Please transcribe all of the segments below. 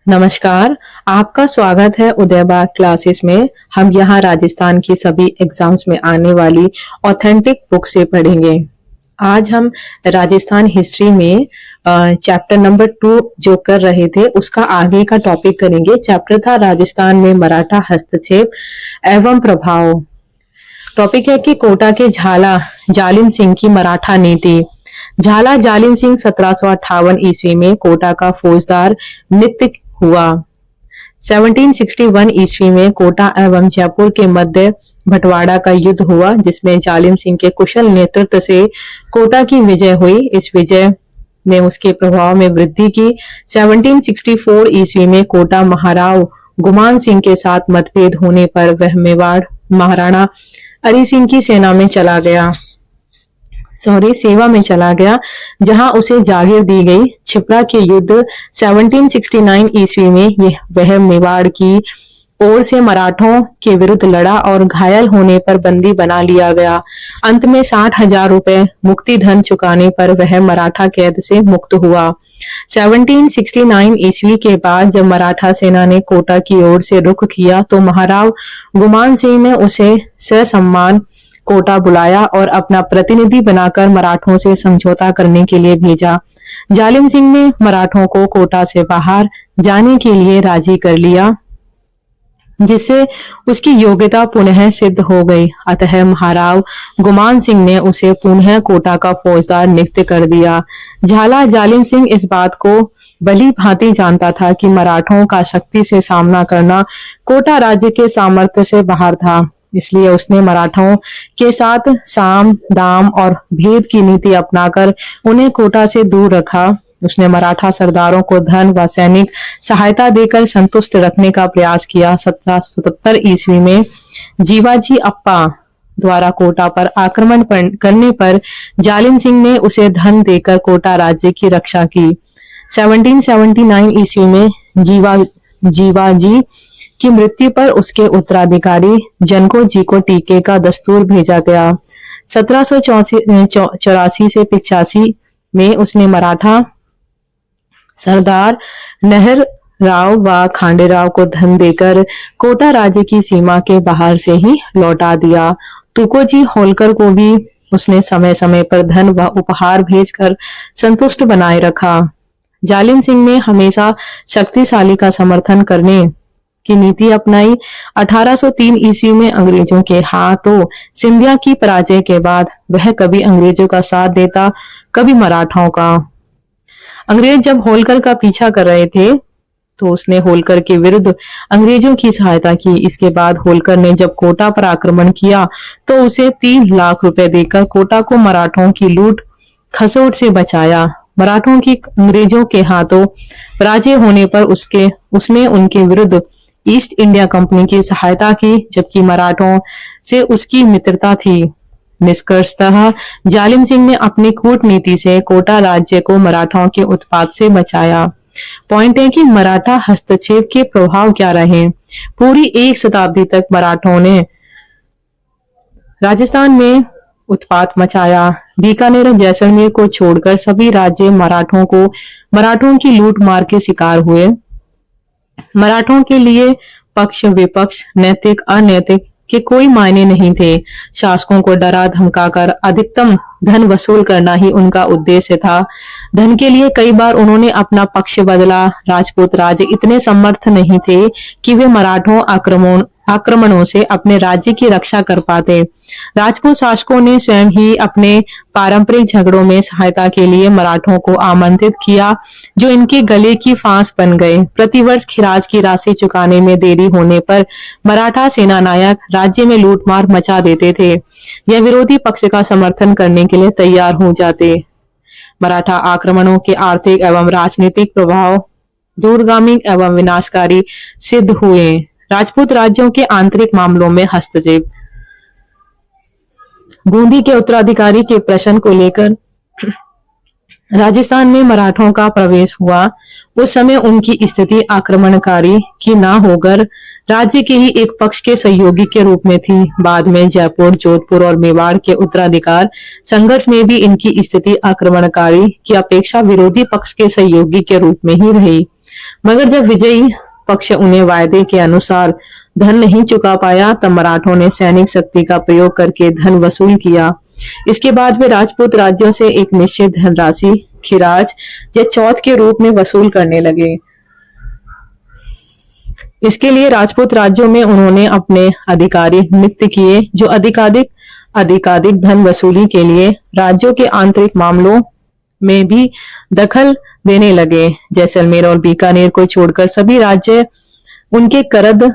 नमस्कार, आपका स्वागत है उदयबाग क्लासेस में। हम यहाँ राजस्थान की सभी एग्जाम्स में आने वाली ऑथेंटिक बुक से पढ़ेंगे। आज हम राजस्थान हिस्ट्री में चैप्टर नंबर 2 जो कर रहे थे उसका आगे का टॉपिक करेंगे। चैप्टर था राजस्थान में मराठा हस्तक्षेप एवं प्रभाव। टॉपिक है कि कोटा के झाला जालिम सिंह की मराठा नीति। झाला जालिम सिंह 1758 ईस्वी में कोटा का फौजदार नियुक्त हुआ। 1761 ईस्वी में कोटा एवं जयपुर के मध्य बंटवारा का युद्ध हुआ, जिसमें जालिम सिंह के कुशल नेतृत्व से कोटा की विजय हुई। इस विजय ने उसके प्रभाव में वृद्धि की। 1764 ईस्वी में कोटा महाराव गुमान सिंह के साथ मतभेद होने पर वह मेवाड़ महाराणा हरि सिंह की सेवा में चला गया, जहां उसे जागीर दी गई। छिपरा के युद्ध 1769 ईस्वी में वह मेवाड़ की ओर से मराठों के विरुद्ध लड़ा और घायल होने पर बंदी बना लिया गया। अंत में 60,000 रुपए मुक्ति धन चुकाने पर वह मराठा कैद से मुक्त हुआ। 1769 ईस्वी के बाद जब मराठा सेना ने कोटा की ओर से रुख किया तो महाराव गुमान सिंह ने उसे ससम्मान कोटा बुलाया और अपना प्रतिनिधि बनाकर मराठों से समझौता करने के लिए भेजा। जालिम सिंह ने मराठों को कोटा से बाहर जाने के लिए राजी कर लिया, जिससे उसकी योग्यता पुनः सिद्ध हो गई। अतः महाराव गुमान सिंह ने उसे पुनः कोटा का फौजदार नियुक्त कर दिया। झाला जालिम सिंह इस बात को भली भांति जानता था कि मराठों का शक्ति से सामना करना कोटा राज्य के सामर्थ्य से बाहर था। इसलिए उसने मराठों के साथ साम दाम और भेद की नीति अपनाकर उन्हें कोटा से दूर रखा। उसने मराठा सरदारों को धन व सैनिक सहायता देकर संतुष्ट रखने का प्रयास किया। 1777 ईस्वी में जीवाजी अप्पा द्वारा कोटा पर आक्रमण करने पर जालिम सिंह ने उसे धन देकर कोटा राज्य की रक्षा की। 1779 ईस्वी में जीवाजी की मृत्यु पर उसके उत्तराधिकारी जनको जी को टीके का दस्तूर भेजा गया। 1784 से 85 में उसने मराठा सरदार नहर राव व खांडेराव को धन देकर कोटा राज्य की सीमा के बाहर से ही लौटा दिया। तुकोजी होलकर को भी उसने समय समय पर धन व उपहार भेजकर संतुष्ट बनाए रखा। जालिम सिंह ने हमेशा शक्तिशाली का समर्थन करने की नीति अपनाई। 1803 ईस्वी में अंग्रेजों के हाथों सिंधिया की पराजय के बाद वह कभी अंग्रेजों का साथ देता, कभी मराठों का। अंग्रेज जब होलकर का पीछा कर रहे थे तो उसने होलकर के विरुद्ध अंग्रेजों की सहायता की। इसके बाद होलकर ने जब कोटा पर आक्रमण किया तो उसे 3 लाख रुपए देकर कोटा को मराठों की लूट खसोट से बचाया। मराठों की अंग्रेजों के हाथों पराजय होने पर उसने उनके विरुद्ध ईस्ट इंडिया कंपनी की सहायता की, जबकि मराठों से उसकी मित्रता थी। निष्कर्षतः जालिम सिंह ने अपनी कूटनीति से कोटा राज्य को मराठों के उत्पात से बचाया। पॉइंट है कि मराठा हस्तक्षेप के प्रभाव क्या रहे। पूरी 1 शताब्दी तक मराठों ने राजस्थान में उत्पात मचाया। बीकानेर और जैसलमेर को छोड़कर सभी राज्य मराठों की लूट मार के शिकार हुए। मराठों के लिए पक्ष विपक्ष, नैतिक अनैतिक के कोई मायने नहीं थे। शासकों को डरा धमकाकर अधिकतम धन वसूल करना ही उनका उद्देश्य था। धन के लिए कई बार उन्होंने अपना पक्ष बदला। राजपूत राज इतने समर्थ नहीं थे कि वे मराठों आक्रमणों से अपने राज्य की रक्षा कर पाते। राजपूत शासकों ने स्वयं ही अपने पारंपरिक झगड़ों में सहायता के लिए मराठों को आमंत्रित किया, जो इनके गले की फांस बन गए। प्रतिवर्ष खिराज की राशि चुकाने में देरी होने पर मराठा सेनानायक राज्य में लूटमार मचा देते थे या विरोधी पक्ष का समर्थन करने के लिए तैयार हो जाते। मराठा आक्रमणों के आर्थिक एवं राजनीतिक प्रभाव दूरगामी एवं विनाशकारी सिद्ध हुए। राजपूत राज्यों के आंतरिक मामलों में हस्तक्षेप। बूंदी के उत्तराधिकारी के प्रश्न को लेकर राजस्थान में मराठों का प्रवेश हुआ, उस समय उनकी स्थिति आक्रमणकारी की ना होकर राज्य के ही एक पक्ष के सहयोगी के रूप में थी। बाद में जयपुर, जोधपुर और मेवाड़ के उत्तराधिकार संघर्ष में भी इनकी स्थिति आक्रमणकारी की अपेक्षा विरोधी पक्ष के सहयोगी के रूप में ही रही। मगर जब विजयी पक्ष उन्हें वायदे के अनुसार धन नहीं चुका पाया, तब मराठों ने सैनिक शक्ति का प्रयोग करके धन वसूल किया। इसके बाद वे राजपूत राज्यों से एक निश्चित धनराशि खिराज या चौथ के रूप में वसूल करने लगे। इसके लिए राजपूत राज्यों में उन्होंने अपने अधिकारी नियुक्त किए, जो अधिकाधिक धन वसूली के लिए राज्यों के आंतरिक मामलों में भी दखल देने लगे। जैसलमेर और बीकानेर को छोड़कर सभी राज्य उनके करद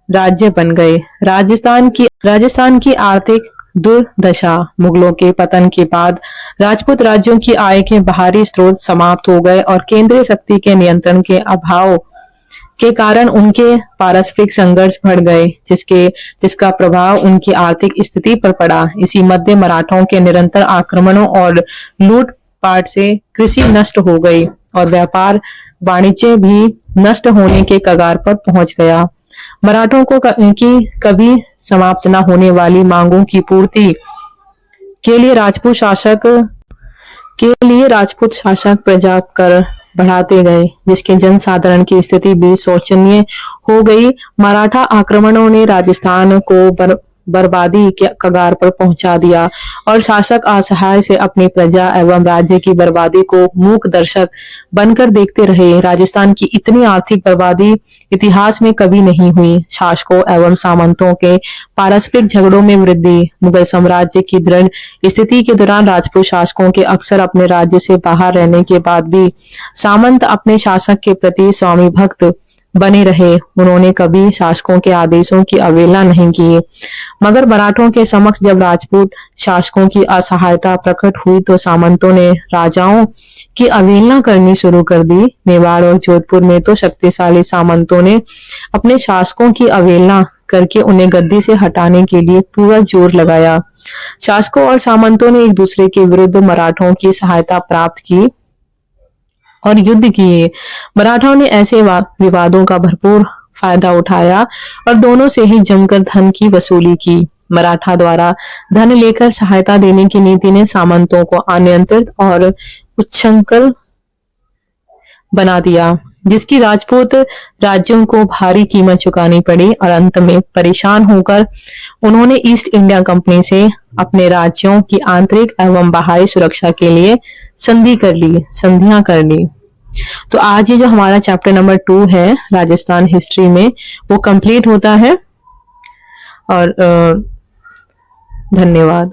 राज्य बन गए। राजस्थान की आर्थिक दुर्दशा, मुगलों के पतन के बाद राजपूत राज्यों की आय के बाहरी स्रोत समाप्त हो गए और केंद्रीय शक्ति के नियंत्रण के अभाव के कारण उनके पारस्परिक संघर्ष बढ़ गए, जिसका प्रभाव उनकी आर्थिक स्थिति पर पड़ा। इसी मध्य मराठों के निरंतर आक्रमणों और लूटपाट से कृषि नष्ट हो गई और व्यापार वाणिज्य भी नष्ट होने के कगार पर पहुंच गया। मराठों को कभी समाप्त न होने वाली मांगों की पूर्ति के लिए राजपूत शासक प्रजा कर बढ़ाते गए, जिसके जनसाधारण की स्थिति भी शोचनीय हो गई। मराठा आक्रमणों ने राजस्थान को बर्बादी के कगार पर पहुंचा दिया और शासक असहाय से अपनी प्रजा एवं राज्य की बर्बादी को मूक दर्शक बनकर देखते रहे। राजस्थान की इतनी आर्थिक बर्बादी इतिहास में कभी नहीं हुई। शासकों एवं सामंतों के पारस्परिक झगड़ों में वृद्धि, मुगल साम्राज्य की दृढ़ स्थिति के दौरान राजपूत शासकों के अक्सर अपने राज्य से बाहर रहने के बाद भी सामंत अपने शासक के प्रति स्वामी भक्त बने रहे। उन्होंने कभी शासकों के आदेशों की अवहेलना नहीं की। मगर मराठों के समक्ष जब राजपूत शासकों की असहायता प्रकट हुई तो सामंतों ने राजाओं की अवहेलना करनी शुरू कर दी। मेवाड़ और जोधपुर में तो शक्तिशाली सामंतों ने अपने शासकों की अवहेलना करके उन्हें गद्दी से हटाने के लिए पूरा जोर लगाया। शासकों और सामंतों ने एक दूसरे के विरुद्ध मराठों की सहायता प्राप्त की और युद्ध किए। मराठों ने ऐसे विवादों का भरपूर फायदा उठाया और दोनों से ही जमकर धन की वसूली की। मराठा द्वारा धन लेकर सहायता देने की नीति ने सामंतों को अनियंत्रित और उच्छृंखल बना दिया, जिसकी राजपूत राज्यों को भारी कीमत चुकानी पड़ी और अंत में परेशान होकर उन्होंने ईस्ट इंडिया कंपनी से अपने राज्यों की आंतरिक एवं बाहरी सुरक्षा के लिए संधियां कर ली। तो आज ये जो हमारा चैप्टर नंबर 2 है राजस्थान हिस्ट्री में, वो कंप्लीट होता है और धन्यवाद।